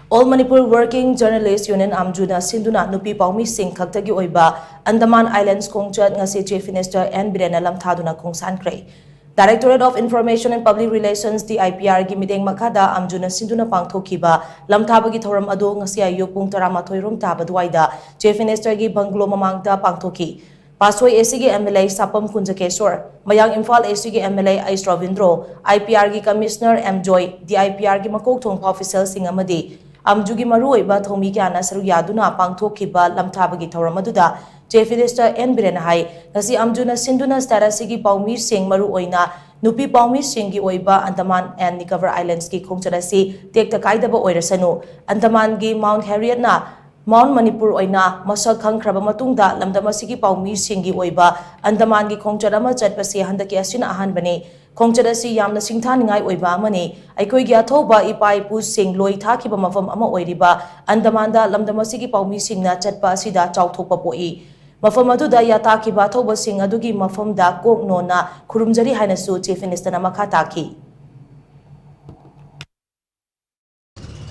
All Manipur Working Journalists Union AMWJU SHINDUNA NUPI PAOMEE SING KHAKTAGI OIBA Andaman Islands Khongchat Ngasi Chief Minister and Biren Lamthaduna Khongshankhre. Directorate of Information and Public Relations DIPR gi mideng makada AMWJU SHINDUNA pangthokiba lamthabagi thoram adu ngasi ayuk pung 12 rom taba duaida Chief Minister gi banglo mamangda pangthoki. Pasoi AC gi MLA Sapam Kunjakeswar, Mayang Imphal AC gi MLA Ais Ravindro, IPR gi Commissioner MJOY, DIPR gi makok thong official sing amadi AMWJU gi maru oiba thomi kyana saru yaduna pangthokiba lamthabagi thoram aduda Chief Minister N Biren hai ngasi AMWJU SHINDUNA status gi PAOMEE sing maru oina NUPI PAOMEE sing gi oiba Andaman and Nicobar Islands gi khongchat asi tekta kaidaba oirasanu Andaman gi Mount Harriet na Mount Manipur oina masak khangkraba matungda lamdam asigi PAOMEE singi oiba Andaman gi khongchat ama chatpasi handaki asina ahanbane khongchat asi yamna singthaningai oiba amani aikoi gi athoba ipai pu sing loi thakiba mafam ama oiriba Andaman da lamdam asigi PAOMEE singna chatpa asida chauthokpa poi mafam aduda yatakiba thoba sing adugi mafam da koknona khurumjari hainasu Chief Minister na makha taki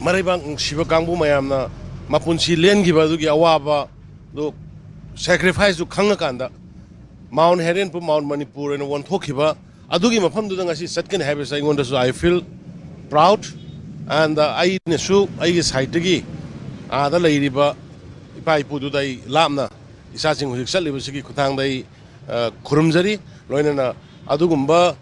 Maribang Shivakangbu mayamna Mapunsi len giba du gi awaba do sacrifice du khanga kanda Mount Harriet pu Mount Manipur and one thokiba adugi mafam du ngasi satken have sai ngonda so I feel proud and I nesu I side gi ada leiriba ipai pu du dai lamna isa sing hujik sali busigi khutang dai khurumjari loinana adugumba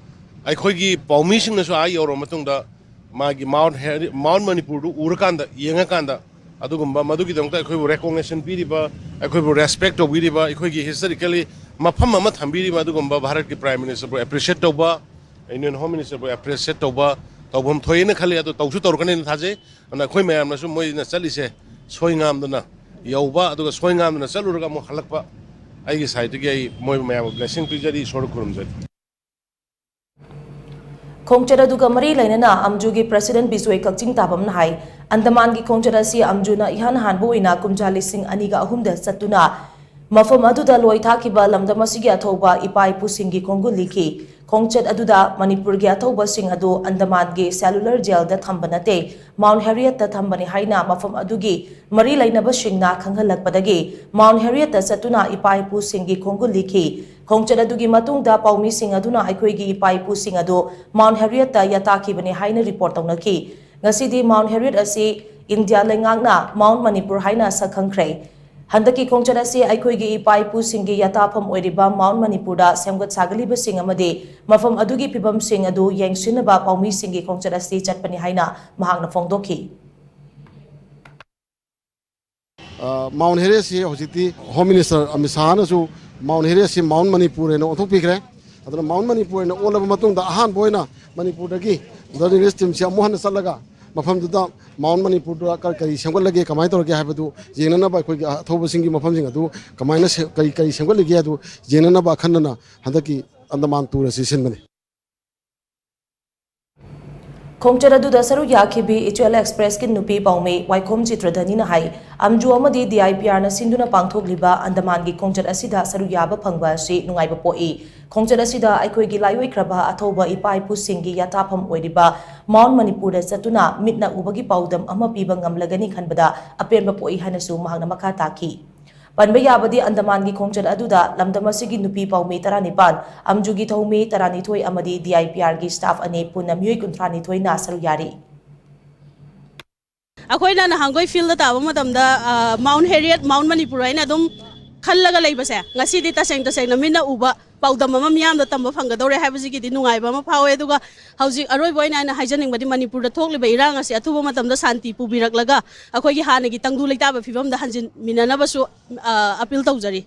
ai khoi gi PAOMEE sing na so ai yoro matungda magi Mount Manipur du urakanda yenga kanda adugumba madugi dongta akhoi recognition piriba akhoi respect obiriba akhoi gi historically mafam ama thambiriba adugumba Bharat ki Prime Minister bu appreciate toba Indian Home Minister bu appreciate toba tobum thoina khali adu tawsu torkane thaje ana akhoi mayam na su moi na chalise soingam duna yauba aduga soingam na chaluraga mo halakpa ai gi side gi ai moi mayam blessing pijari sor kurumjari Khongchat aduga mari lainana AMWJU gi President Biswai Kakching tabam na hai Andaman gi khongchat asi AMWJU na ihan hanbu ina kumjali sing aniga ahumda satuna mafam aduda loi thakiba lamdam asigi athoba ipai pu sing gi khongul likhi khongchat aduda Manipur gi athoba sing adu Andaman gi cellular jail da thambanate Mount Harriet ta thambani haina mafam adugi mari lainaba singna khanghalakpadagi Mount Harriet ta satuna ipai pu sing gi khongul likhi Khongchat adugi matungda PAOMEE sing aduna aikoi gi ipai pu sing adu Mount Harriet ta yataki bani haina report tawnaki ngasidi Mount Harriet asi India lengangna Mount Manipur haina sakhangkhre handaki khongchat asi aikoi gi ipai pu sing gi yatafam oiriba Mount Manipur da semgat sagaliba sing amade mafam adugi pibam sing adu yengsinaba PAOMEE sing gi khongchat asi chatpani haina mahakna fongdoki Mount Harriet si hojiti Home Minister Amit Shah na su Mount Harriet si Mount Manipur ena othok pikre aduna Mount Manipur ena olaba matung da ahan boina Manipur dagi dani restim si amuhan salaga mafam duda Mount Manipur da kari semgal lage kamai torge habadu jenana ba khoi thoba singi mafam sing adu kamai na kari semgal lage adu jenana ba khanna handaki Andaman tour si sinbani Khongchat aduda saru yakhibi HL Express ki NUPI PAOMEE Waikhom Chitradhani na hai AMWJU amadi DIPR na SHINDUNA pangthokliba Andaman gi khongchat asida saru yaba phangba si nungaiba poi khongchat asida aikoi gi laioi kraba athoba ipai pu singi yatapham oiriba Mount Manipur da satuna mitna ubagi paudam ama piba ngamlagani khanbada apenba poi hanasu mahangna makha taki Panba yabadi Andaman gi khongchat aduda lamdam asigi NUPI PAOMEE 19 AMWJU gi thomi 12 amadi DIPR gi staff ane punna myoi 32 na saru yari Akoina na hangoi field da taba matamda Mount Harriet Mount Manipur aina dum khallaga leibase ngasi di taseng na mina uba paudam ama miyam da tamba phangadore haibasigi di nungaiba ma phawe aduga hauji aroi boina aina haijaning badi Manipur da thokliba irang asi atuba matamda santi pubiraklaga akoi gi hanagi tangdu leitaba fibam da hanjin minana basu appeal tawjari